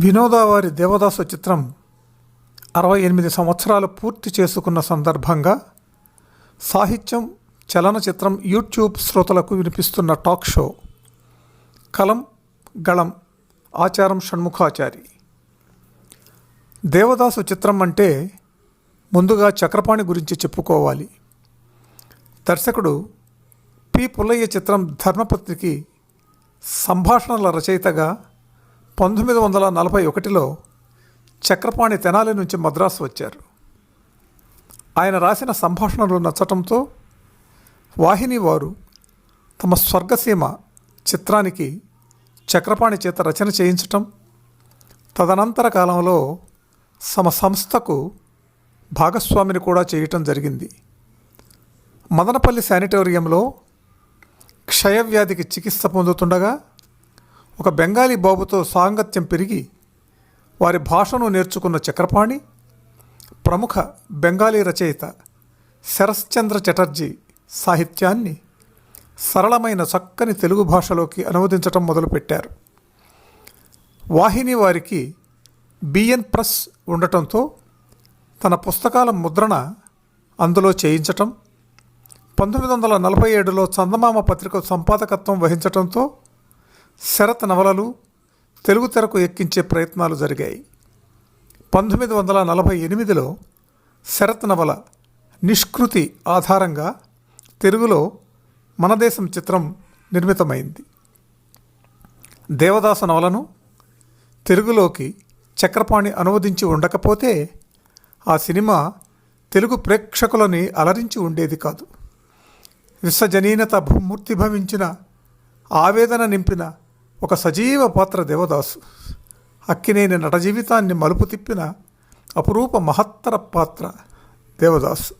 వినోదావారి దేవదాసు చిత్రం 68 సంవత్సరాలు పూర్తి చేసుకున్న సందర్భంగా సాహిత్యం చలనచిత్రం యూట్యూబ్ శ్రోతలకు వినిపిస్తున్న టాక్ షో కలం గళం ఆచారం షణ్ముఖాచారి. దేవదాసు చిత్రం అంటే ముందుగా చక్రపాణి గురించి చెప్పుకోవాలి. దర్శకుడు పి. పుల్లయ్య చిత్రం ధర్మపత్నికి సంభాషణల రచయితగా 1941లో చక్రపాణి తెనాలి నుంచి మద్రాసు వచ్చారు. ఆయన రాసిన సంభాషణలు నచ్చటంతో వాహిని వారు తమ స్వర్గసీమ చిత్రానికి చక్రపాణి చేత రచన చేయించటం, తదనంతర కాలంలో తమ సంస్థకు భాగస్వామిని కూడా చేయటం జరిగింది. మదనపల్లి శానిటోరియంలో క్షయవ్యాధికి చికిత్స పొందుతుండగా ఒక బెంగాలీ బాబుతో సాంగత్యం పెరిగి వారి భాషను నేర్చుకున్న చక్రపాణి ప్రముఖ బెంగాలీ రచయిత శరశ్చంద్ర చటర్జీ సాహిత్యాన్ని సరళమైన చక్కని తెలుగు భాషలోకి అనువదించటం మొదలుపెట్టారు. వాహిని వారికి బిఎన్ ప్రెస్ ఉండటంతో తన పుస్తకాల ముద్రణ అందులో చేయించటం, 1947లో చందమామ పత్రిక సంపాదకత్వం వహించటంతో శరత్ నవలలు తెలుగు తెరకు ఎక్కించే ప్రయత్నాలు జరిగాయి. 1948లో శరత్ నవల నిష్కృతి ఆధారంగా తెలుగులో మన దేశం చిత్రం నిర్మితమైంది. దేవదాసు నవలను తెలుగులోకి చక్రపాణి అనువదించి ఉండకపోతే ఆ సినిమా తెలుగు ప్రేక్షకులని అలరించి ఉండేది కాదు. విశ్వజనీనత మూర్తిభవించిన ఆవేదన నింపిన ఒక సజీవ పాత్ర దేవదాసు. అక్కినేని నట జీవితాన్ని మలుపు తిప్పిన అపురూప మహత్తర పాత్ర దేవదాసు.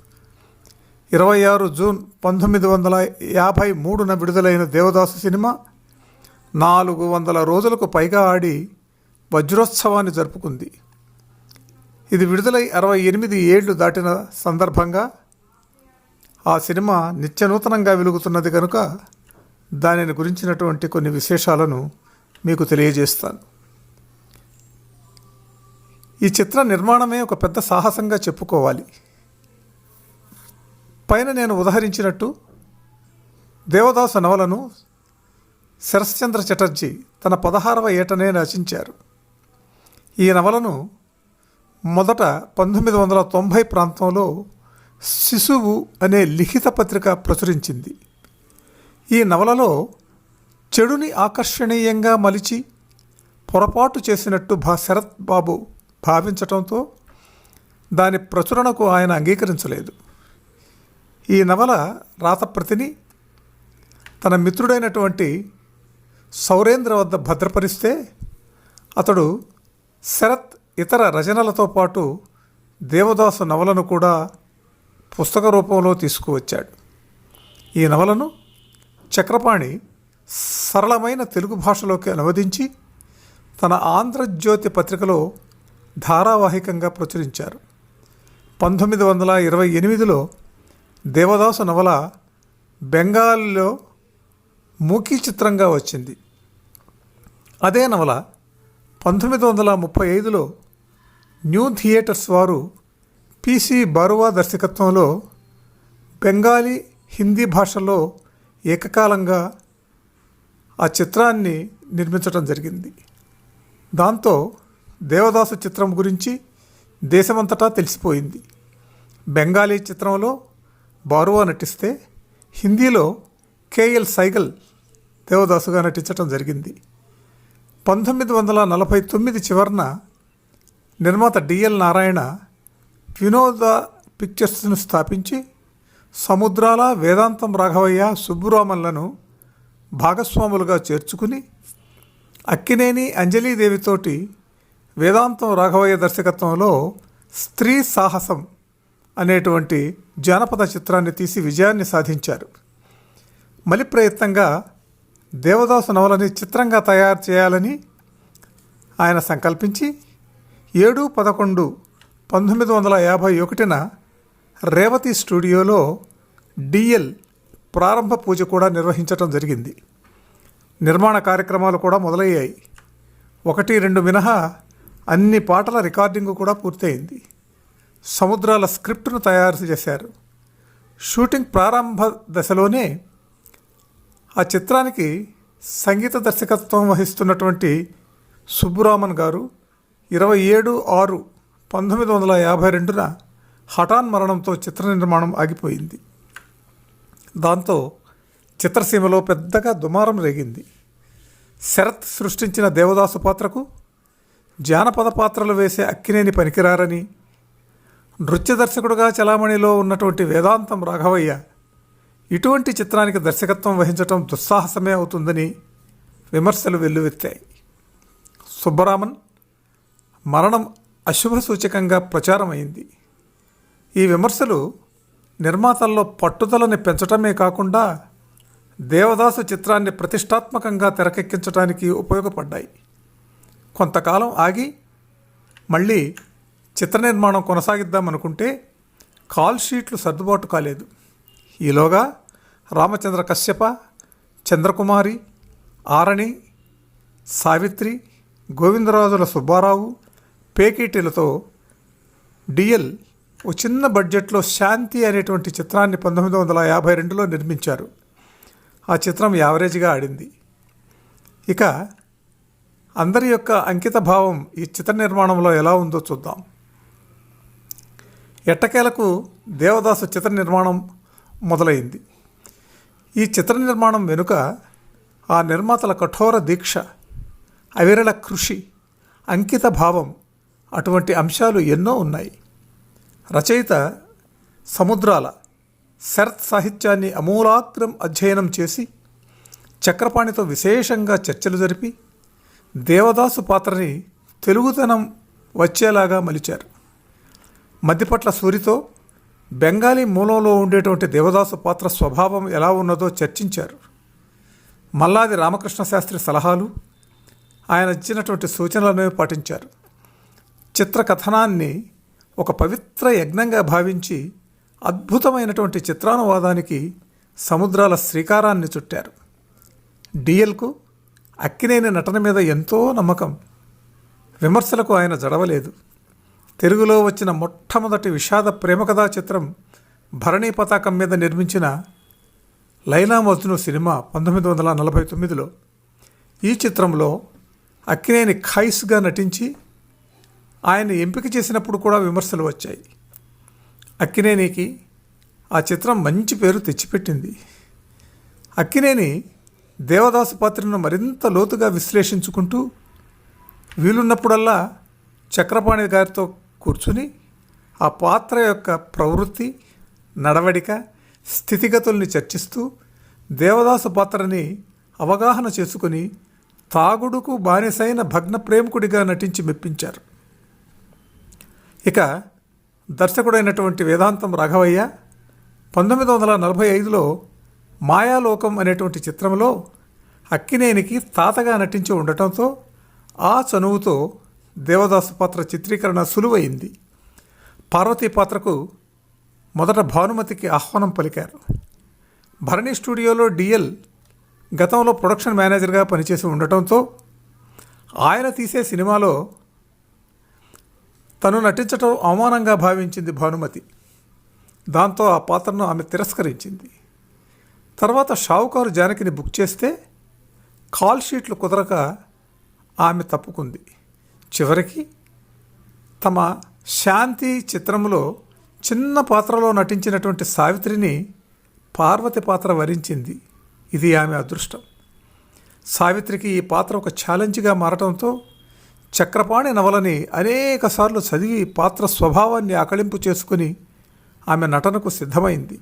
26 జూన్ 1953న విడుదలైన దేవదాసు సినిమా 400 రోజులకు పైగా ఆడి వజ్రోత్సవాన్ని జరుపుకుంది. ఇది విడుదలై 68 ఏళ్లు దాటిన సందర్భంగా ఆ సినిమా నిత్యనూతనంగా వెలుగుతున్నది కనుక దానిని గురించినటువంటి కొన్ని విశేషాలను మీకు తెలియజేస్తాను. ఈ చిత్ర నిర్మాణమే ఒక పెద్ద సాహసంగా చెప్పుకోవాలి. పైన నేను ఉదహరించినట్టు దేవదాసు నవలను శరశ్చంద్ర చటర్జీ తన 16వ ఏటనే రచించారు. ఈ నవలను మొదట 1990 ప్రాంతంలో శిశువు అనే లిఖిత పత్రిక ప్రచురించింది. ఈ నవలలో చెడుని ఆకర్షణీయంగా మలిచి పొరపాటు చేసినట్టు శరత్ బాబు భావించటంతో దాని ప్రచురణకు ఆయన అంగీకరించలేదు. ఈ నవల రాతప్రతిని తన మిత్రుడైనటువంటి సౌరేంద్ర వద్ద భద్రపరిస్తే అతడు శరత్ ఇతర రచనలతో పాటు దేవదాసు నవలను కూడా పుస్తక రూపంలో తీసుకువచ్చాడు. ఈ నవలను చక్రపాణి సరళమైన తెలుగు భాషలోకి అనువదించి తన ఆంధ్రజ్యోతి పత్రికలో ధారావాహికంగా ప్రచురించారు. 1928లో దేవదాసు నవల బెంగాల్లో మూకీ చిత్రంగా వచ్చింది. అదే నవల 1935లో న్యూ థియేటర్స్ వారు పిసి బరువా దర్శకత్వంలో బెంగాలీ, హిందీ భాషలో ఏకకాలంగా ఆ చిత్రాన్ని నిర్మించడం జరిగింది. దాంతో దేవదాసు చిత్రం గురించి దేశమంతటా తెలిసిపోయింది. బెంగాలీ చిత్రంలో బారువా నటిస్తే హిందీలో కేఎల్ సైగల్ దేవదాసుగా నటించడం జరిగింది. 1949 చివరన నిర్మాత డిఎల్ నారాయణ వినోద పిక్చర్స్ను స్థాపించి సముద్రాల, వేదాంతం రాఘవయ్య, సుబ్బురామన్లను భాగస్వాములుగా చేర్చుకుని అక్కినేని అంజలీదేవితోటి వేదాంతం రాఘవయ్య దర్శకత్వంలో స్త్రీ సాహసం అనేటువంటి జానపద చిత్రాన్ని తీసి విజయాన్ని సాధించారు. మలి ప్రయత్నంగా దేవదాసు నవలని చిత్రంగా తయారు చేయాలని ఆయన సంకల్పించి 7/11/1951న రేవతి స్టూడియోలో డిఎల్ ప్రారంభ పూజ కూడా నిర్వహించటం జరిగింది. నిర్మాణ కార్యక్రమాలు కూడా మొదలయ్యాయి. 1-2 మినహా అన్ని పాటల రికార్డింగ్ కూడా పూర్తయింది. సముద్రాల స్క్రిప్ట్ను తయారు చేశారు. షూటింగ్ ప్రారంభ దశలోనే ఆ చిత్రానికి సంగీత దర్శకత్వం వహిస్తున్నటువంటి సుబ్బురామన్ గారు 27/6/1952 హఠాన్ మరణంతో చిత్ర నిర్మాణం ఆగిపోయింది. దాంతో చిత్రసీమలో పెద్దగా దుమారం రేగింది. శరత్ సృష్టించిన దేవదాసు పాత్రకు జానపద పాత్రలు వేసే అక్కినేని పనికిరారని, నృత్య దర్శకుడుగా చలామణిలో ఉన్నటువంటి వేదాంతం రాఘవయ్య ఇటువంటి చిత్రానికి దర్శకత్వం వహించటం దుస్సాహసమే అవుతుందని విమర్శలు వెల్లువెత్తాయి. సుబ్బరామన్ మరణం అశుభ సూచకంగా ప్రచారమైంది. ఈ విమర్శలు నిర్మాతల్లో పట్టుదలని పెంచటమే కాకుండా దేవదాసు చిత్రాన్ని ప్రతిష్టాత్మకంగా తెరకెక్కించడానికి ఉపయోగపడ్డాయి. కొంతకాలం ఆగి మళ్ళీ చిత్ర నిర్మాణం కొనసాగిద్దామనుకుంటే కాల్ షీట్లు సర్దుబాటు కాలేదు. ఈలోగా రామచంద్ర కశ్యప, చంద్రకుమారి, ఆరణి, సావిత్రి, గోవిందరాజుల సుబ్బారావు, పేకీటీలతో డిఎల్ ఓ చిన్న బడ్జెట్లో శాంతి అనేటువంటి చిత్రాన్ని 1952లో నిర్మించారు. ఆ చిత్రం యావరేజ్గా ఆడింది. ఇక అందరి యొక్క అంకిత భావం ఈ చిత్ర నిర్మాణంలో ఎలా ఉందో చూద్దాం. ఎట్టకేలకు దేవదాసు చిత్ర నిర్మాణం మొదలైంది. ఈ చిత్ర నిర్మాణం వెనుక ఆ నిర్మాతల కఠోర దీక్ష, అవిరళ కృషి, అంకిత భావం అటువంటి అంశాలు ఎన్నో ఉన్నాయి. రచయిత సముద్రాల శరత్ సాహిత్యాన్ని అమూలాగ్రం అధ్యయనం చేసి చక్రపాణితో విశేషంగా చర్చలు జరిపి దేవదాసు పాత్రని తెలుగుతనం వచ్చేలాగా మలిచారు. మద్దిపట్ల సూరితో బెంగాలీ మూలంలో ఉండేటువంటి దేవదాసు పాత్ర స్వభావం ఎలా ఉన్నదో చర్చించారు. మల్లాది రామకృష్ణ శాస్త్రి సలహాలు, ఆయన ఇచ్చినటువంటి సూచనలను పాటించారు. చిత్ర కథనాన్ని ఒక పవిత్ర యజ్ఞంగా భావించి అద్భుతమైనటువంటి చిత్రానువాదానికి సముద్రాల శ్రీకారాన్ని చుట్టారు. డిఎల్కు అక్కినేని నటన మీద ఎంతో నమ్మకం. విమర్శలకు ఆయన జడవలేదు. తెలుగులో వచ్చిన మొట్టమొదటి విషాద ప్రేమకథా చిత్రం భరణీ పతాకం మీద నిర్మించిన లైలా మజ్ను సినిమా 1949లో. ఈ చిత్రంలో అక్కినేని ఖైస్గా నటించి ఆయన ఎంపిక చేసినప్పుడు కూడా విమర్శలు వచ్చాయి. అక్కినేనికి ఆ చిత్రం మంచి పేరు తెచ్చిపెట్టింది. అక్కినేని దేవదాసు పాత్రను మరింత లోతుగా విశ్లేషించుకుంటూ వీలున్నప్పుడల్లా చక్రపాణి గారితో కూర్చుని ఆ పాత్ర యొక్క ప్రవృత్తి, నడవడిక, స్థితిగతుల్ని చర్చిస్తూ దేవదాసు పాత్రని అవగాహన చేసుకుని తాగుడుకు బానిసైన భగ్న ప్రేమికుడిగా నటించి మెప్పించారు. ఇక దర్శకుడైనటువంటి వేదాంతం రాఘవయ్య 1945లో మాయాలోకం అనేటువంటి చిత్రంలో అక్కినేనికి తాతగా నటించి ఉండటంతో ఆ చనువుతో దేవదాసు పాత్ర చిత్రీకరణ సులువైంది. పార్వతీ పాత్రకు మొదట భానుమతికి ఆహ్వానం పలికారు. భరణి స్టూడియోలో డిఎల్ గతంలో ప్రొడక్షన్ మేనేజర్గా పనిచేసి ఉండటంతో ఆయన తీసే సినిమాలో తను నటించటం అవమానంగా భావించింది భానుమతి. దాంతో ఆ పాత్రను ఆమె తిరస్కరించింది. తర్వాత షావుకారు జానకిని బుక్ చేస్తే కాల్ షీట్లు కుదరక ఆమె తప్పుకుంది. చివరికి తమ శాంతి చిత్రంలో చిన్న పాత్రలో నటించినటువంటి సావిత్రిని పార్వతి పాత్ర వరించింది. ఇది ఆమె అదృష్టం. సావిత్రికి ఈ పాత్ర ఒక ఛాలెంజ్గా మారటంతో చక్రపాణి నవలని అనేకసార్లు చదివి పాత్ర స్వభావాన్ని ఆకళింపు చేసుకుని ఆమె నటనకు సిద్ధమైంది.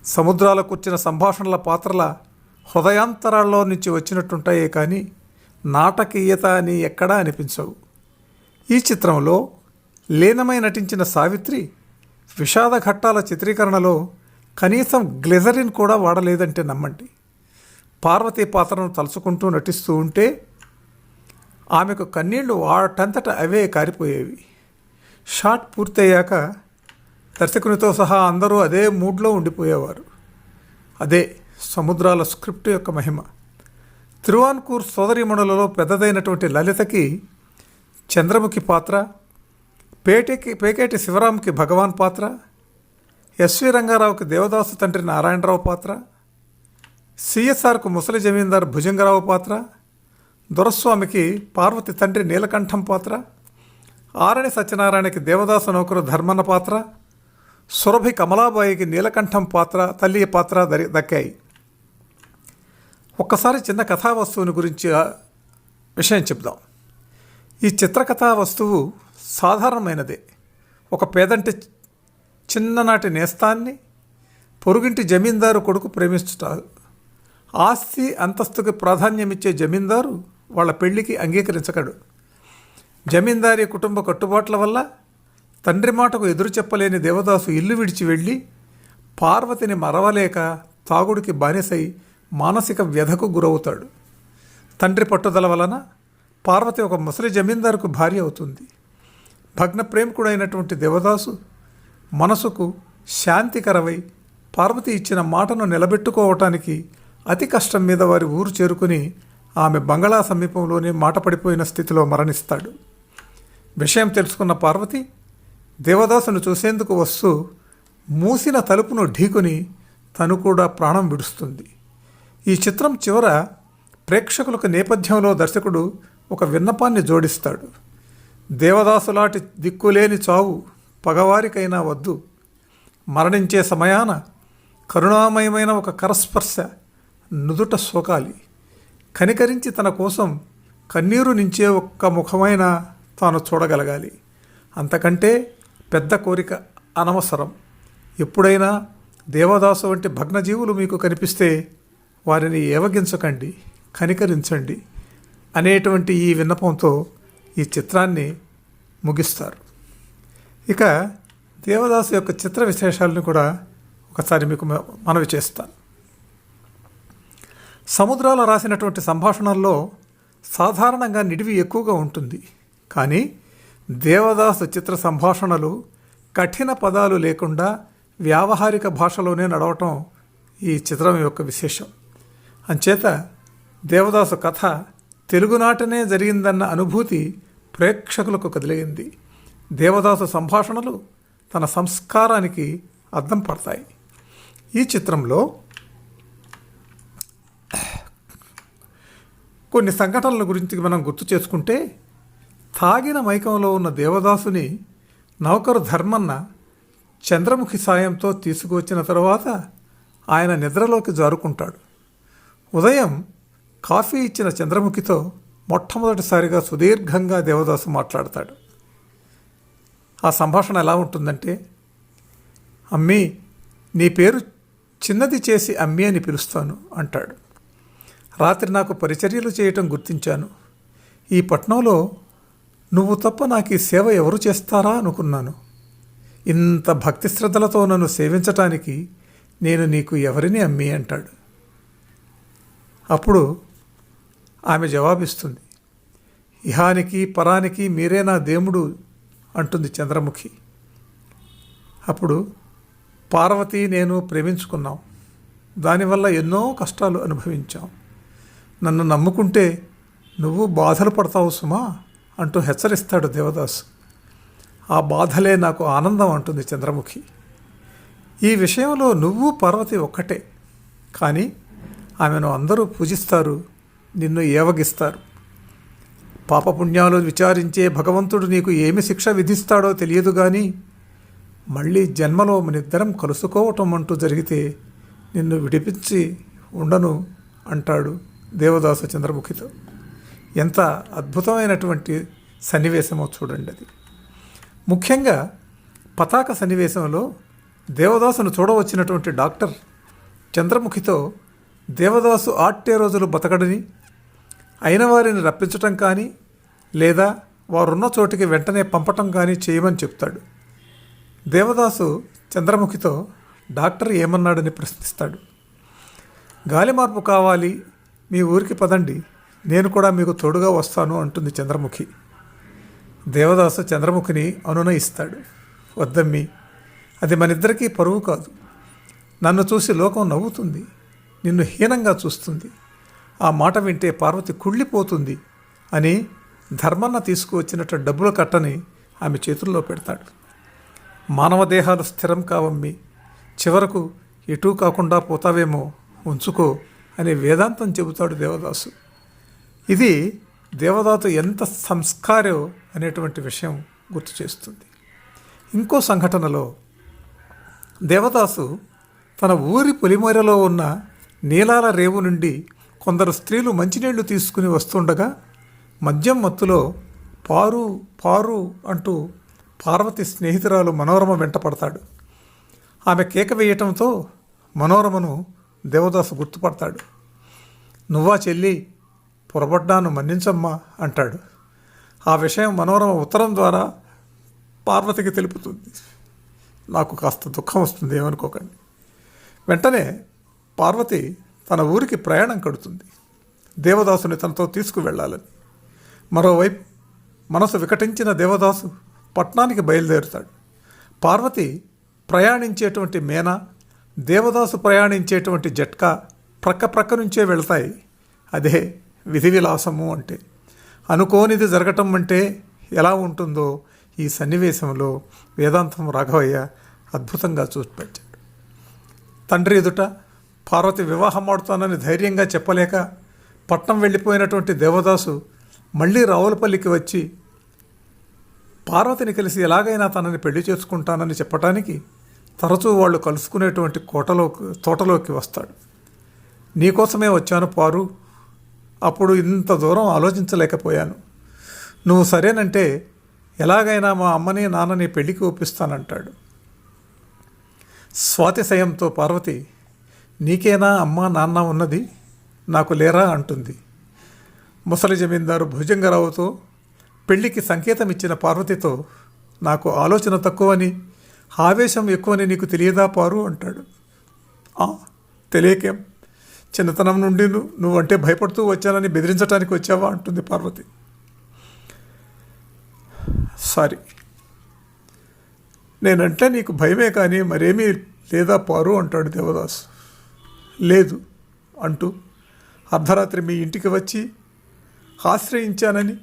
సముద్రాలకు వచ్చిన సంభాషణల పాత్రల హృదయాంతరాల్లో నుంచి వచ్చినట్టుంటాయే కానీ నాటకీయత అని ఎక్కడా అనిపించవు. ఈ చిత్రంలో లీనమై నటించిన సావిత్రి విషాద ఘట్టాల చిత్రీకరణలో కనీసం గ్లిజరిన్ కూడా వాడలేదంటే నమ్మండి. పార్వతీ పాత్రను తలుచుకుంటూ నటిస్తూ ఉంటే ఆమెకు కన్నీళ్లు వాటంతట అవే కారిపోయేవి. షాట్ పూర్తయ్యాక దర్శకునితో సహా అందరూ అదే మూడ్లో ఉండిపోయేవారు. అదే సముద్రాల స్క్రిప్ట్ యొక్క మహిమ. తిరువాన్కూర్ సోదరీమణులలో పెద్దదైనటువంటి లలితకి చంద్రముఖి పాత్ర, పేకేటి శివరాంకి భగవాన్ పాత్ర, ఎస్వి రంగారావుకి దేవదాసు తండ్రి నారాయణరావు పాత్ర, సిఎస్ఆర్కు ముసలి జమీందార్ భుజంగరావు పాత్ర, దొరస్వామికి పార్వతి తండ్రి నీలకంఠం పాత్ర, ఆరణి సత్యనారాయణకి దేవదాసు నౌకరు ధర్మన్న పాత్ర, సురభి కమలాబాయికి నీలకంఠం పాత్ర తల్లి పాత్ర దక్కాయి. ఒక్కసారి చిన్న కథా వస్తువుని గురించి విషయం చెప్దాం. ఈ చిత్రకథా వస్తువు సాధారణమైనదే. ఒక పేదంటి చిన్ననాటి నేస్తాన్ని పొరుగింటి జమీందారు కొడుకు ప్రేమించుతారు. ఆస్తి అంతస్తుకి ప్రాధాన్యమిచ్చే జమీందారు వాళ్ళ పెళ్లికి అంగీకరించగడు. జమీందారీ కుటుంబ కట్టుబాట్ల వల్ల తండ్రి మాటకు ఎదురు చెప్పలేని దేవదాసు ఇల్లు విడిచి వెళ్ళి పార్వతిని మరవలేక తాగుడికి బానిసై మానసిక వ్యధకు గురవుతాడు. తండ్రి పట్టుదల వలన పార్వతి ఒక ముసలి జమీందారుకు భార్య అవుతుంది. భగ్న ప్రేమికుడైనటువంటి దేవదాసు మనసుకు శాంతికరమై పార్వతి ఇచ్చిన మాటను నిలబెట్టుకోవటానికి అతి కష్టం మీద వారి ఊరు చేరుకుని ఆమె బంగళా సమీపంలోనే మాట పడిపోయిన స్థితిలో మరణిస్తాడు. విషయం తెలుసుకున్న పార్వతి దేవదాసును చూసేందుకు వస్తూ మూసిన తలుపును ఢీకొని తను కూడా ప్రాణం విడుస్తుంది. ఈ చిత్రం చివర ప్రేక్షకులకు నేపథ్యంలో దర్శకుడు ఒక విన్నపాన్ని జోడిస్తాడు. దేవదాసులాంటి దిక్కులేని చావు పగవారికైనా వద్దు. మరణించే సమయాన కరుణామయమైన ఒక కరస్పర్శ నుదుట సోకాలి. కనికరించి తన కోసం కన్నీరు నించే ఒక్క ముఖమైన తాను చూడగలగాలి. అంతకంటే పెద్ద కోరిక అనవసరం. ఎప్పుడైనా దేవదాసు వంటి భగ్నజీవులు మీకు కనిపిస్తే వారిని ఏవగించకండి, కనికరించండి అనేటువంటి ఈ విన్నపంతో ఈ చిత్రాన్ని ముగిస్తారు. ఇక దేవదాసు యొక్క చిత్ర విశేషాలను కూడా ఒకసారి మీకు మనవి చేస్తాను. సముద్రాలు రాసినటువంటి సంభాషణల్లో సాధారణంగా నిడివి ఎక్కువగా ఉంటుంది. కానీ దేవదాసు చిత్ర సంభాషణలు కఠిన పదాలు లేకుండా వ్యావహారిక భాషలోనే నడవటం ఈ చిత్రం యొక్క విశేషం. అంచేత దేవదాసు కథ తెలుగునాటనే జరిగిందన్న అనుభూతి ప్రేక్షకులకు కదిలింది. దేవదాసు సంభాషణలు తన సంస్కారానికి అద్దం పడతాయి. ఈ చిత్రంలో కొన్ని సంఘటనల గురించి మనం గుర్తు చేసుకుంటే, తాగిన మైకంలో ఉన్న దేవదాసుని నౌకరు ధర్మన్న చంద్రముఖి సాయంతో తీసుకువచ్చిన తరువాత ఆయన నిద్రలోకి జారుకుంటాడు. ఉదయం కాఫీ ఇచ్చిన చంద్రముఖితో మొట్టమొదటిసారిగా సుదీర్ఘంగా దేవదాసు మాట్లాడతాడు. ఆ సంభాషణ ఎలా ఉంటుందంటే, అమ్మీ, నీ పేరు చిన్నది చేసి అమ్మీ అని పిలుస్తాను అంటాడు. రాత్రి నాకు పరిచర్యలు చేయటం గుర్తించాను. ఈ పట్నంలో నువ్వు తప్ప నాకు ఈ సేవ ఎవరు చేస్తారా అనుకున్నాను. ఇంత భక్తి శ్రద్ధలతో నన్ను సేవించటానికి నేను నీకు ఎవరిని అమ్మీ అంటాడు. అప్పుడు ఆమె జవాబిస్తుంది, ఇహానికి పరానికి మీరే నా దేవుడు అంటుంది చంద్రముఖి. అప్పుడు పార్వతి నేను ప్రేమించుకున్నాం. దానివల్ల ఎన్నో కష్టాలు అనుభవించాం. నన్ను నమ్ముకుంటే నువ్వు బాధలు పడతావు సుమా అంటూ హెచ్చరిస్తాడు దేవదాసు. ఆ బాధలే నాకు ఆనందం అంటుంది చంద్రముఖి. ఈ విషయంలో నువ్వు పార్వతి ఒక్కటే, కానీ ఆమెను అందరూ పూజిస్తారు, నిన్ను ఏవగిస్తారు. పాపపుణ్యాలు విచారించే భగవంతుడు నీకు ఏమి శిక్ష విధిస్తాడో తెలియదు, కానీ మళ్ళీ జన్మలో మనిద్దరం కలుసుకోవటం అంటూ జరిగితే నిన్ను విడిపించి ఉండను అంటాడు దేవదాసు చంద్రముఖితో. ఎంత అద్భుతమైనటువంటి సన్నివేశమో చూడండి. అది ముఖ్యంగా పతాక సన్నివేశంలో దేవదాసును చూడవచ్చినటువంటి డాక్టర్ చంద్రముఖితో దేవదాసు ఆట్టే రోజులు బతకడని, అయిన వారిని రప్పించటం కానీ లేదా వారున్న చోటికి వెంటనే పంపటం కానీ చేయమని చెప్తాడు. దేవదాసు చంద్రముఖితో డాక్టర్ ఏమన్నాడని ప్రశ్నిస్తాడు. గాలి మార్పు కావాలి, మీ ఊరికి పదండి, నేను కూడా మీకు తోడుగా వస్తాను అంటుంది చంద్రముఖి. దేవదాసు చంద్రముఖిని అనునయిస్తాడు. వద్దమ్మి, అది మనిద్దరికీ పరువు కాదు. నన్ను చూసి లోకం నవ్వుతుంది, నిన్ను హీనంగా చూస్తుంది. ఆ మాట వింటే పార్వతి కుళ్ళిపోతుంది అని ధర్మన్న తీసుకువచ్చినట్టు డబ్బుల కట్టని ఆమె చేతుల్లో పెడతాడు. మానవ దేహాలు స్థిరం కావమ్మి, చివరకు ఎటూ కాకుండా పోతావేమో, ఉంచుకో అనే వేదాంతం చెబుతాడు దేవదాసు. ఇది దేవదాసు ఎంత సంస్కారో అనేటువంటి విషయం గుర్తు చేస్తుంది. ఇంకో సంఘటనలో దేవదాసు తన ఊరి పొలిమేరలో ఉన్న నీలాల రేవు నుండి కొందరు స్త్రీలు మంచినీళ్లు తీసుకుని వస్తుండగా మద్యం మత్తులో పారు పారు అంటూ పార్వతి స్నేహితురాలు మనోరమ వెంట పడతాడు. ఆమె కేక వేయటంతో మనోరమను దేవదాసు గుర్తుపడతాడు. నువ్వా చెల్లి, పొరపడ్డాను, మన్నించమ్మా అంటాడు. ఆ విషయం మనోరమ ఉత్తరం ద్వారా పార్వతికి తెలుపుతుంది. నాకు కాస్త దుఃఖం వస్తుంది, ఏమనుకోకండి. వెంటనే పార్వతి తన ఊరికి ప్రయాణం కడుతుంది, దేవదాసుని తనతో తీసుకువెళ్ళాలని. మరోవైపు మనసు వికటించిన దేవదాసు పట్నానికి బయలుదేరుతాడు. పార్వతి ప్రయాణించేటువంటి మేనా, దేవదాసు ప్రయాణించేటువంటి జట్కా ప్రక్క నుంచే వెళతాయి. అదే విధి విలాసము అంటే. అనుకోనిది జరగటం అంటే ఎలా ఉంటుందో ఈ సన్నివేశంలో వేదాంతం రాఘవయ్య అద్భుతంగా చూపించాడు. తండ్రి ఎదుట పార్వతి వివాహం ఆడుతానని ధైర్యంగా చెప్పలేక పట్నం వెళ్ళిపోయినటువంటి దేవదాసు మళ్ళీ రావులపల్లికి వచ్చి పార్వతిని కలిసి ఎలాగైనా తనని పెళ్లి చేసుకుంటానని చెప్పటానికి తరచూ వాళ్ళు కలుసుకునేటువంటి తోటలోకి వస్తాడు. నీకోసమే వచ్చాను పారు, అప్పుడు ఇంత దూరం ఆలోచించలేకపోయాను. నువ్వు సరేనంటే ఎలాగైనా మా అమ్మని నాన్నని పెళ్లికి ఒప్పిస్తానంటాడు. స్వాతిశయంతో పార్వతి, నీకేనా అమ్మ నాన్న ఉన్నది, నాకు లేరా అంటుంది. ముసలి జమీందారు భుజంగరావుతో పెళ్లికి సంకేతం ఇచ్చిన పార్వతితో, నాకు ఆలోచన తక్కువని, ఆవేశం ఎక్కువని నీకు తెలియదా పారు అంటాడు. తెలియకేం, చిన్నతనం నుండి నువ్వంటే భయపడుతూ వచ్చానని బెదిరించడానికి వచ్చావా అంటుంది పార్వతి. సారీ, నేనంటే నీకు భయమే కానీ మరేమీ లేదా పారు అంటాడు దేవదాసు. లేదు అంటూ అర్ధరాత్రి మీ ఇంటికి వచ్చి ఆశ్రయించానని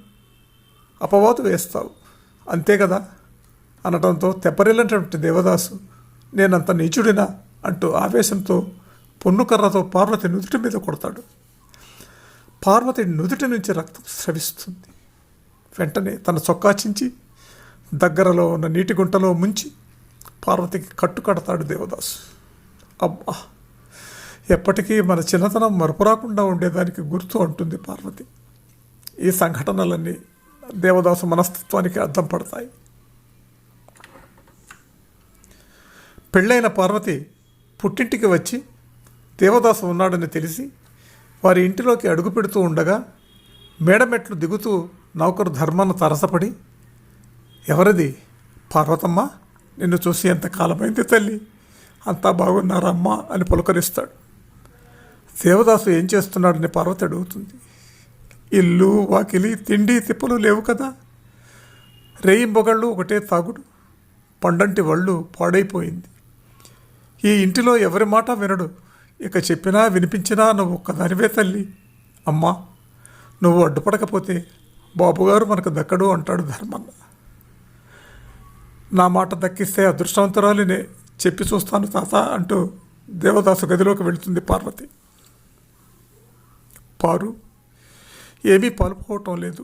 అపవాదు వేస్తావు, అంతే కదా అనటంతో తెప్పరిల్లినటువంటి దేవదాసు, నేనంత నీచుడినా అంటూ ఆవేశంతో పొన్నుకర్రతో పార్వతి నుదుటి మీద కొడతాడు. పార్వతి నుదుటి నుంచి రక్తం స్రవిస్తుంది. వెంటనే తన చొక్కా చించి దగ్గరలో ఉన్న నీటి గుంటలో ముంచి పార్వతికి కట్టు కడతాడు దేవదాసు. అబ్బా, ఎప్పటికీ మన చిన్నతనం మరపురాకుండా ఉండేదానికి గుర్తు అంటుంది పార్వతి. ఈ సంఘటనలన్నీ దేవదాసు మనస్తత్వానికి అద్దం పడతాయి. పెళ్ళైన పార్వతి పుట్టింటికి వచ్చి దేవదాసు ఉన్నాడని తెలిసి వారి ఇంటిలోకి అడుగు పెడుతూ ఉండగా మేడమెట్లు దిగుతూ నౌకరు ధర్మన్న తరసపడి, ఎవరిది? పార్వతమ్మ, నిన్ను చూసి ఎంత కాలమైంది తల్లి, అంతా బాగున్నారమ్మా అని పులకరిస్తాడు. దేవదాసు ఏం చేస్తున్నాడని పార్వతి అడుగుతుంది. ఇల్లు వాకిలి తిండి తిప్పలు లేవు కదా, రేయింబొగళ్ళు ఒకటే తాగుడు, పండంటి వళ్ళు పాడైపోయింది. ఈ ఇంటిలో ఎవరి మాట వినడు, ఇక చెప్పినా వినిపించినా నువ్వు ఒక్కదానివే తల్లి. అమ్మా, నువ్వు అడ్డుపడకపోతే బాబుగారు మనకు దక్కడు అంటాడు ధర్మన్న. నా మాట దక్కిస్తే అదృష్టవంతురాలినే, చెప్పి చూస్తాను తాత అంటూ దేవదాసు గదిలోకి వెళుతుంది పార్వతి. పారు, ఏమీ పాలుపోవటం లేదు,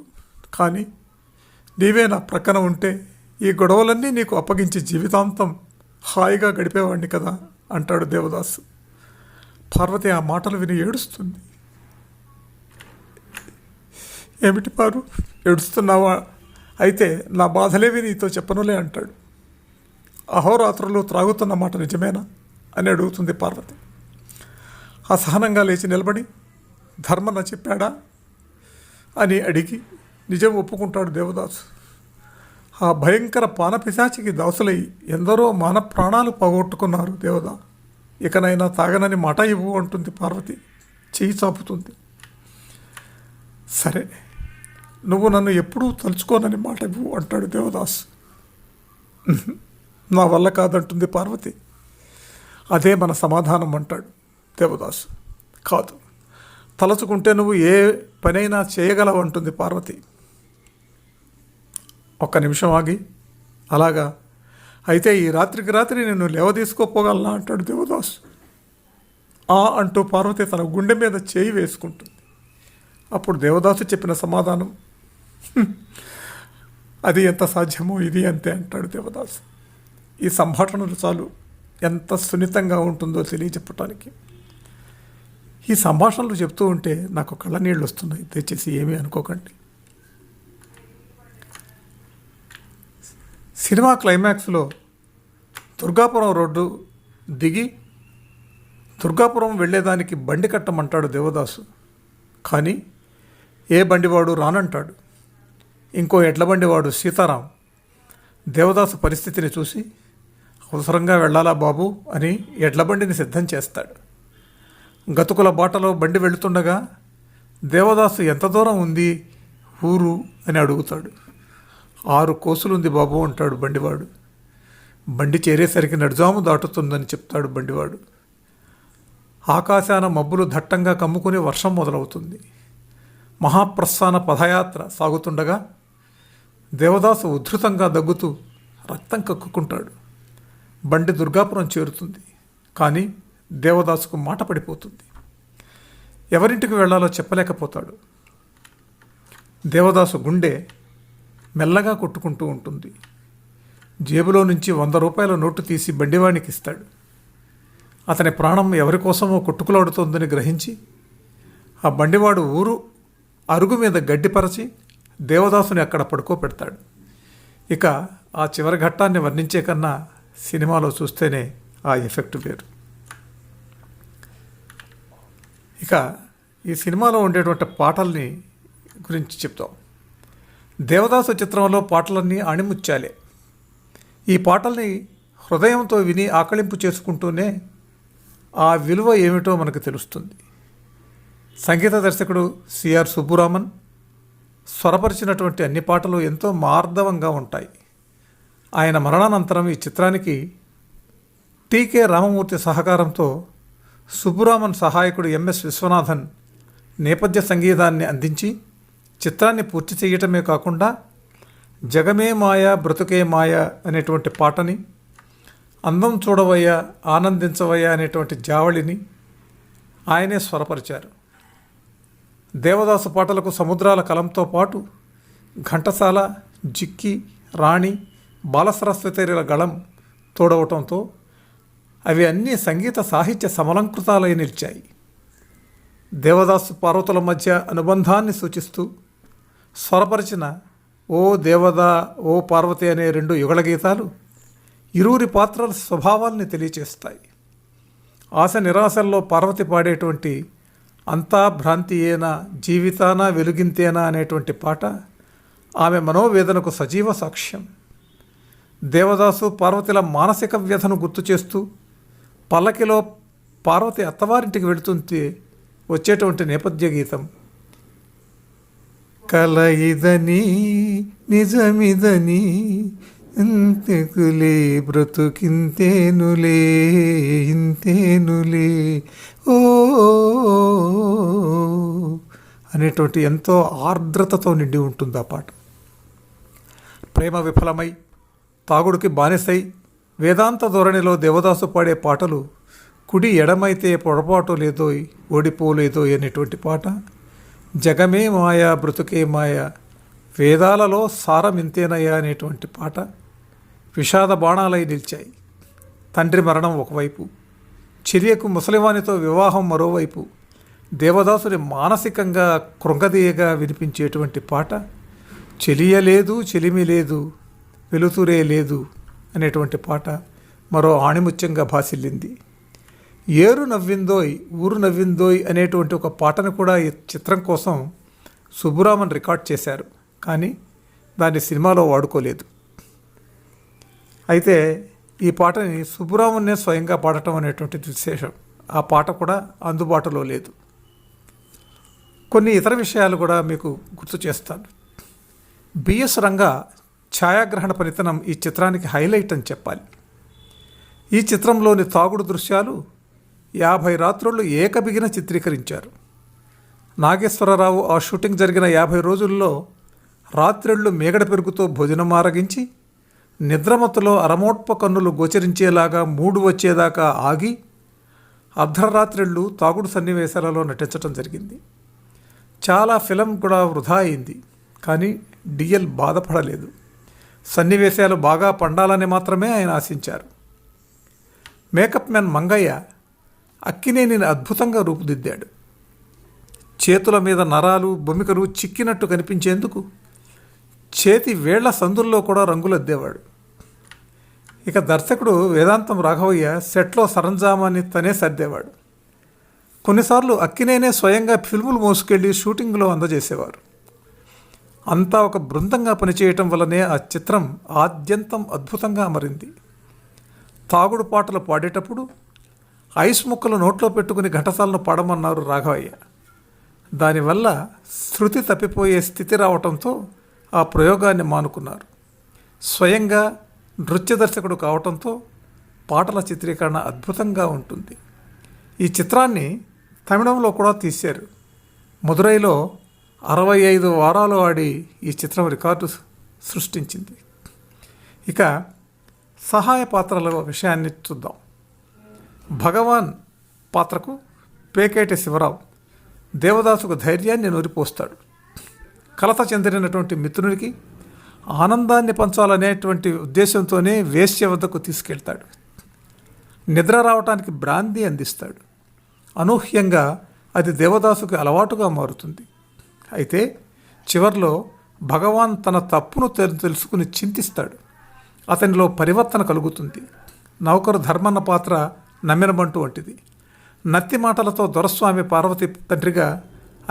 కానీ నీవే నా ప్రక్కన ఉంటే ఈ గొడవలన్నీ నీకు అప్పగించి జీవితాంతం హాయిగా గడిపేవాడిని కదా అంటాడు దేవదాసు. పార్వతి ఆ మాటలు విని ఏడుస్తుంది. ఏమిటి పారు, ఏడుస్తున్నావా? అయితే నా బాధలేవి నీతో చెప్పనులే అంటాడు. అహోరాత్రులు త్రాగుతున్న మాట నిజమేనా అని అడుగుతుంది పార్వతి. అసహనంగా లేచి నిలబడి, ధర్మన్న చెప్పాడా అని అడిగి నిజం ఒప్పుకుంటాడు దేవదాసు. ఆ భయంకర పానపిశాచికి దాసులై ఎందరో మాన ప్రాణాలు పోగొట్టుకున్నారు దేవదా, ఇకనైనా తాగనని మాట ఇవ్వు అంటుంది పార్వతి. చెయ్యి చాపుతుంది. సరే, నువ్వు నన్ను ఎప్పుడూ తలుచుకోనని మాట ఇవ్వు అంటాడు దేవదాసు. నా వల్ల కాదంటుంది పార్వతి. అదే మన సమాధానం అంటాడు దేవదాసు. కాదు, తలుచుకుంటే నువ్వు ఏ పనైనా చేయగలవు అంటుంది పార్వతి. ఒక్క నిమిషం ఆగి, అలాగా, అయితే ఈ రాత్రికి రాత్రి నేను లేవదీసుకోపోగలనా అంటాడు దేవదాసు. అంటూ పార్వతి తన గుండె మీద చేయి వేసుకుంటుంది. అప్పుడు దేవదాసు చెప్పిన సమాధానం, అది ఎంత సాధ్యమో ఇది అంతే అంటాడు దేవదాసు. ఈ సంభాషణలు చాలు ఎంత సున్నితంగా ఉంటుందో తెలియచెప్పటానికి. ఈ సంభాషణలు చెప్తూ ఉంటే నాకు కళ్ళ నీళ్ళు వస్తున్నాయి, దయచేసి ఏమీ అనుకోకండి. సినిమా క్లైమాక్స్లో దుర్గాపురం రోడ్డు దిగి దుర్గాపురం వెళ్ళేదానికి బండి కట్టమంటాడు దేవదాసు. కానీ ఏ బండివాడు రానంటాడు. ఇంకో ఎడ్ల బండివాడు సీతారాం దేవదాసు పరిస్థితిని చూసి, అవసరంగా వెళ్ళాలా బాబు అని ఎడ్ల బండిని సిద్ధం చేస్తాడు. గతుకుల బాటలో బండి వెళుతుండగా దేవదాసు ఎంత దూరం ఉంది ఊరు అని అడుగుతాడు. 6 కోసులుంది బాబు అంటాడు బండివాడు. బండి చేరేసరికి నడుజాము దాటుతుందని చెప్తాడు బండివాడు. ఆకాశాన మబ్బులు దట్టంగా కమ్ముకుని వర్షం మొదలవుతుంది. మహాప్రస్థాన పదయాత్ర సాగుతుండగా దేవదాసు ఉద్ధృతంగా దగ్గుతూ రక్తం కక్కుకుంటాడు. బండి దుర్గాపురం చేరుతుంది. కానీ దేవదాసుకు మాట పడిపోతుంది. ఎవరింటికి వెళ్ళాలో చెప్పలేకపోతాడు. దేవదాసు గుండె మెల్లగా కొట్టుకుంటూ ఉంటుంది. జేబులో నుంచి 100 రూపాయల నోటు తీసి బండివాడికి ఇస్తాడు. అతని ప్రాణం ఎవరి కోసమో కొట్టుకులాడుతోందని గ్రహించి ఆ బండివాడు ఊరు అరుగు మీద గడ్డిపరచి దేవదాసుని అక్కడ పడుకోబెడతాడు. ఇక ఆ చివరి ఘట్టాన్ని వర్ణించే కన్నా సినిమాలో చూస్తేనే ఆ ఎఫెక్ట్ వేరు. ఇక ఈ సినిమాలో ఉండేటువంటి పాటల్ని గురించి చెప్తాం. దేవదాసు చిత్రంలో పాటలన్నీ అణిముత్యాలే. ఈ పాటల్ని హృదయంతో విని ఆకళింపు చేసుకుంటూనే ఆ విలువ ఏమిటో మనకు తెలుస్తుంది. సంగీత దర్శకుడు సిఆర్ సుబ్బురామన్ స్వరపరిచినటువంటి అన్ని పాటలు ఎంతో మార్దవంగా ఉంటాయి. ఆయన మరణానంతరం ఈ చిత్రానికి టీకే రామమూర్తి సహకారంతో సుబ్బురామన్ సహాయకుడు ఎంఎస్ విశ్వనాథన్ నేపథ్య సంగీతాన్ని అందించి చిత్రాన్ని పూర్తి చేయటమే కాకుండా జగమే మాయ బ్రతుకే మాయ అనేటువంటి పాటని, అందం చూడవయ్యా ఆనందించవయ్యా అనేటువంటి జావళిని ఆయనే స్వరపరిచారు. దేవదాసు పాటలకు సముద్రాల కలంతో పాటు ఘంటసాల, జిక్కి, రాణి, బాలసరస్వతిల గళం తోడవటంతో అవి అన్నీ సంగీత సాహిత్య సమలంకృతాలై నిలిచాయి. దేవదాసు పార్వతుల మధ్య అనుబంధాన్ని సూచిస్తూ స్వరపరిచిన ఓ దేవదా ఓ పార్వతి అనే 2 యుగళ గీతాలు ఇరువురి పాత్రల స్వభావాల్ని తెలియచేస్తాయి. ఆశ నిరాశల్లో పార్వతి పాడేటువంటి అంతా భ్రాంతియేనా జీవితాన వెలుగింతేనా అనేటువంటి పాట ఆమె మనోవేదనకు సజీవ సాక్ష్యం. దేవదాసు పార్వతిల మానసిక వ్యధను గుర్తు చేస్తూ పల్లకిలో పార్వతి అత్తవారింటికి వెళుతుంటే వచ్చేటువంటి నేపథ్య గీతం, కల ఇదని నిజమిదని ఇంతకులే బ్రతుకింతేనులే ఇంతేనులే ఓ అనేటువంటి ఎంతో ఆర్ద్రతతో నిండి ఉంటుంది ఆ పాట. ప్రేమ విఫలమై తాగుడికి బానిసై వేదాంత ధోరణిలో దేవదాసు పాడే పాటలు కుడి ఎడమైతే పొరపాటు లేదోయ్ ఓడిపోలేదోయ్ అనేటువంటి పాట, జగమే మాయ బ్రతుకే మాయ వేదాలలో సారం ఇంతేనయ్యా అనేటువంటి పాట విషాద బాణాలై నిలిచాయి. తండ్రి మరణం ఒకవైపు, చెరియకు ముసలివానితో వివాహం మరోవైపు దేవదాసుని మానసికంగా కృంగదీయగా వినిపించేటువంటి పాట చెలియలేదు చెలిమి లేదు వెలుతురే లేదు అనేటువంటి పాట మరో ఆణిముత్యంగా భాసిల్లింది. ఏరు నవ్విందోయ్ ఊరు నవ్విందోయ్ అనేటువంటి ఒక పాటను కూడా ఈ చిత్రం కోసం సుబ్బురామన్ రికార్డ్ చేశారు. కానీ దాన్ని సినిమాలో వాడుకోలేదు. అయితే ఈ పాటని సుబ్బురామన్నే స్వయంగా పాడటం అనేటువంటి విశేషం. ఆ పాట కూడా అందుబాటులో లేదు. కొన్ని ఇతర విషయాలు కూడా మీకు గుర్తు చేస్తాను. బిఎస్ రంగా ఛాయాగ్రహణ పనితనం ఈ చిత్రానికి హైలైట్ అని చెప్పాలి. ఈ చిత్రంలోని తాగుడు దృశ్యాలు 50 రాత్రులు ఏకబిగిన చిత్రీకరించారు. నాగేశ్వరరావు ఆ షూటింగ్ జరిగిన 50 రోజుల్లో రాత్రిళ్ళు మేగడ పెరుగుతో భోజనం ఆరగించి నిద్రమత్తులో అరమోట్ప కన్నులు గోచరించేలాగా మూడు వచ్చేదాకా ఆగి అర్ధరాత్రిళ్ళు తాగుడు సన్నివేశాలలో నటించడం జరిగింది. చాలా ఫిలం కూడా వృధా అయింది. కానీ డిఎల్ బాధపడలేదు. సన్నివేశాలు బాగా పండాలని మాత్రమే ఆయన ఆశించారు. మేకప్ మ్యాన్ మంగయ్య అక్కినేనిని అద్భుతంగా రూపుదిద్దాడు. చేతుల మీద నరాలు బొమికలు చిక్కినట్టు కనిపించేందుకు చేతి వేళ్ల సందుల్లో కూడా రంగులద్దేవాడు. ఇక దర్శకుడు వేదాంతం రాఘవయ్య సెట్లో సరంజామాన్ని తనే సర్దేవాడు. కొన్నిసార్లు అక్కినేనే స్వయంగా ఫిల్ములు మోసుకెళ్ళి షూటింగ్లో అందజేసేవారు. అంతా ఒక బృందంగా పనిచేయటం వల్లనే ఆ చిత్రం ఆద్యంతం అద్భుతంగా అమరింది. తాగుడు పాటలు పాడేటప్పుడు ఐస్ ముక్కలు నోట్లో పెట్టుకుని ఘంటసాలను పాడమన్నారు రాఘవయ్య. దానివల్ల శృతి తప్పిపోయే స్థితి రావటంతో ఆ ప్రయోగాన్ని మానుకున్నారు. స్వయంగా నృత్య దర్శకుడు కావటంతో పాటల చిత్రీకరణ అద్భుతంగా ఉంటుంది. ఈ చిత్రాన్ని తమిళంలో కూడా తీశారు. మదురైలో 65 వారాలు ఆడి ఈ చిత్రం రికార్డు సృష్టించింది. ఇక సహాయ పాత్రల విషయాన్ని చూద్దాం. భగవాన్ పాత్రకు పేకేటి శివరావు దేవదాసుకు ధైర్యాన్ని నూరిపోస్తాడు. కలత చెందినటువంటి మిత్రునికి ఆనందాన్ని పంచాలనేటువంటి ఉద్దేశంతోనే వేశ్య వద్దకు తీసుకెళ్తాడు. నిద్ర రావటానికి బ్రాందీ అందిస్తాడు. అనూహ్యంగా అది దేవదాసుకు అలవాటుగా మారుతుంది. అయితే చివర్లో భగవాన్ తన తప్పును తెలుసుకుని చింతిస్తాడు. అతనిలో పరివర్తన కలుగుతుంది. నౌకరు ధర్మన్న పాత్ర నమ్మినబంటు వంటిది. నత్తి మాటలతో దొరస్వామి పార్వతి తండ్రిగా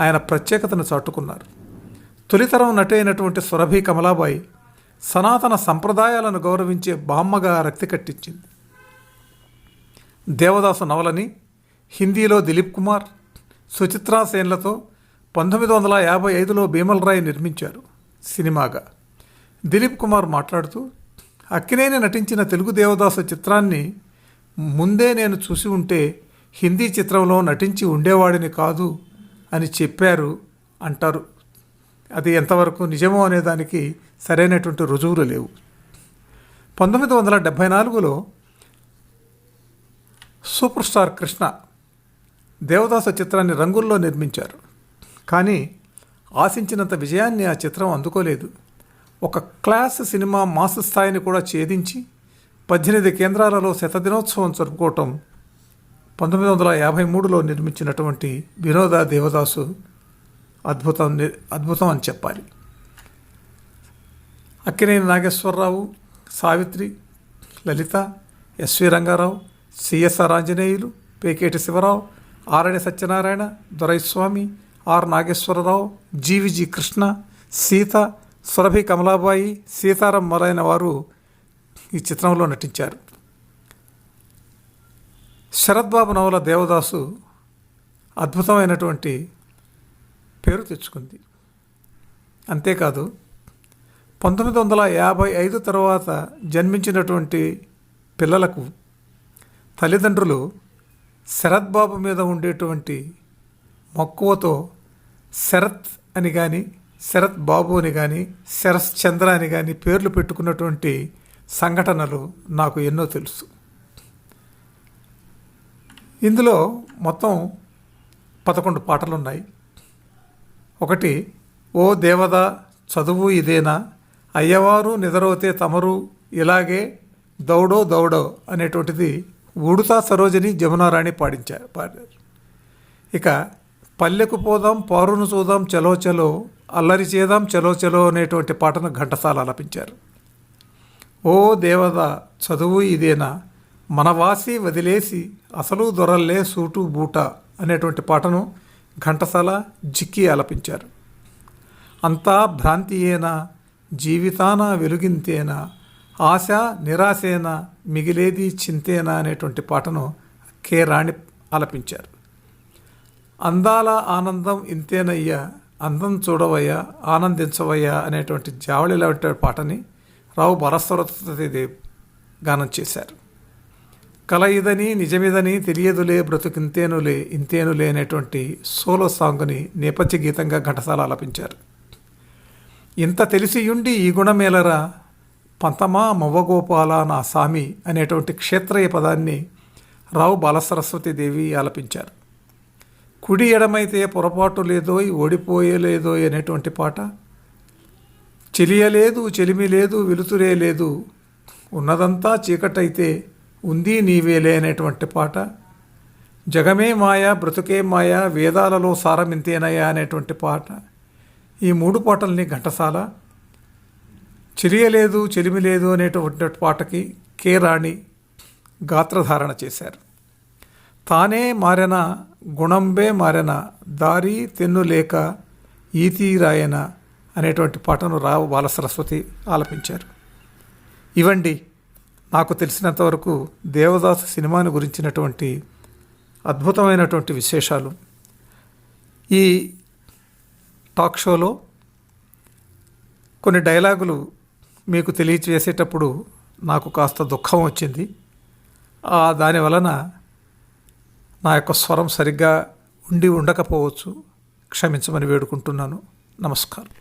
ఆయన ప్రత్యేకతను చాటుకున్నారు. తొలితరం నటి అయినటువంటి సురభి కమలాబాయి సనాతన సంప్రదాయాలను గౌరవించే బామ్మగా రక్తి కట్టించింది. దేవదాసు నవలని హిందీలో దిలీప్ కుమార్, సుచిత్రా సేన్లతో 1955లో భీమల్ రాయ్ నిర్మించారు సినిమాగా. దిలీప్ కుమార్ మాట్లాడుతూ, అక్కినేని నటించిన తెలుగు దేవదాసు చిత్రాన్ని ముందే నేను చూసి ఉంటే హిందీ చిత్రంలో నటించి ఉండేవాడిని కాదు అని చెప్పారు అంటారు. అది ఎంతవరకు నిజమో అనేదానికి సరైనటువంటి రుజువులు లేవు. 1974లో సూపర్ స్టార్ కృష్ణ దేవదాసు చిత్రాన్ని రంగుల్లో నిర్మించారు. కానీ ఆశించినంత విజయాన్ని ఆ చిత్రం అందుకోలేదు. ఒక క్లాస్ సినిమా మాస్ స్థాయిని కూడా ఛేదించి 18 కేంద్రాలలో శతదినోత్సవం జరుపుకోవటం 1953లో నిర్మించినటువంటి వినోద దేవదాసు అద్భుతం అని చెప్పాలి. Akkineni Nageswara Rao, Savitri, Lalitha, SV Ranga Rao, CSR Anjaneyulu, Peketi Siva Rao, Arani Satyanarayana, Doraiswamy, R Nageswara Rao, GVG Krishna, Sita, Surabhi Kamalabai, Seetharam మొదలైన వారు ఈ చిత్రంలో నటించారు. శరద్బాబు నవల దేవదాసు అద్భుతమైనటువంటి పేరు తెచ్చుకుంది. అంతేకాదు 1955 తర్వాత జన్మించినటువంటి పిల్లలకు తల్లిదండ్రులు శరద్బాబు మీద ఉండేటువంటి మక్కువతో శరత్ అని కానీ, శరత్ బాబు అని కానీ, శరత్ చంద్ర అని కానీ పేర్లు పెట్టుకున్నటువంటి సంఘటనలు నాకు ఎన్నో తెలుసు. ఇందులో మొత్తం 11 పాటలున్నాయి. ఒకటి, ఓ దేవద చదువు ఇదేనా, అయ్యవారు నిద్రపోతే తమరు ఇలాగే దౌడో దౌడో అనేటువంటిది ఉడుతా సరోజని జమునారాణి పాడారు. ఇక పల్లెకు పోదాం పారును చూద్దాం చలో చలో, అల్లరి చేద్దాం చలో చలో అనేటువంటి పాటను ఘంటసాల ఆలపించారు. ఓ దేవద చదువు ఇదేనా, మనవాసి వదిలేసి అసలు దొరల్లే సూటు బూట అనేటువంటి పాటను ఘంటసాల జిక్కి ఆలపించారు. అంతా భ్రాంతియేనా, జీవితాన వెలుగింతేనా, ఆశ నిరాశేనా, మిగిలేది చింతేనా అనేటువంటి పాటను కె రాణి ఆలపించారు. అందాల ఆనందం ఇంతేనయ్యా, అందం చూడవయ్యా, ఆనందించవయ్యా అనేటువంటి జావళిలో పాటని రావు బరస్వరదేవ్ గానం చేశారు. కల ఇదని నిజమిదని తెలియదులే బ్రతుకింతేనులే ఇంతేనులే అనేటువంటి సోలో సాంగ్ని నేపథ్య గీతంగా ఘంటసాల ఆలపించారు. ఇంత తెలిసియుండి ఈ గుణమేలరా పంతమా మవ్వగోపాల నా సామి అనేటువంటి క్షేత్రయ పదాన్ని రావు బాలసరస్వతీదేవి ఆలపించారు. కుడి ఎడమైతే పొరపాటు లేదోయ్ ఓడిపోయలేదోయ్ అనేటువంటి పాట, చెలియలేదు చెలిమి లేదు వెలుతురే లేదు ఉన్నదంతా చీకటైతే ఉంది నీవేలే అనేటువంటి పాట, జగమే మాయ బ్రతుకే మాయ వేదాలలో సారమింతేనయ్యా అనేటువంటి పాట. ఈ 3 పాటల్ని ఘంటసాల చెలియలేదు చెలిమి లేదు అనేటువంటి పాటకి కె రాణి గాత్రధారణ చేశారు. తానే మారెన గుణంబే మారెన దారి తెన్ను లేక ఈతీరాయన అనేటువంటి పాటను రావు బాలసరస్వతి ఆలపించారు. ఇవండి నాకు తెలిసినంతవరకు దేవదాసు సినిమాని గురించినటువంటి అద్భుతమైనటువంటి విశేషాలు. ఈ టాక్ షోలో కొన్ని డైలాగులు మీకు తెలియచేసేటప్పుడు నాకు కాస్త దుఃఖం వచ్చింది. దాని వలన నా యొక్క స్వరం సరిగ్గా ఉండకపోవచ్చు, క్షమించమని వేడుకుంటున్నాను. నమస్కారం.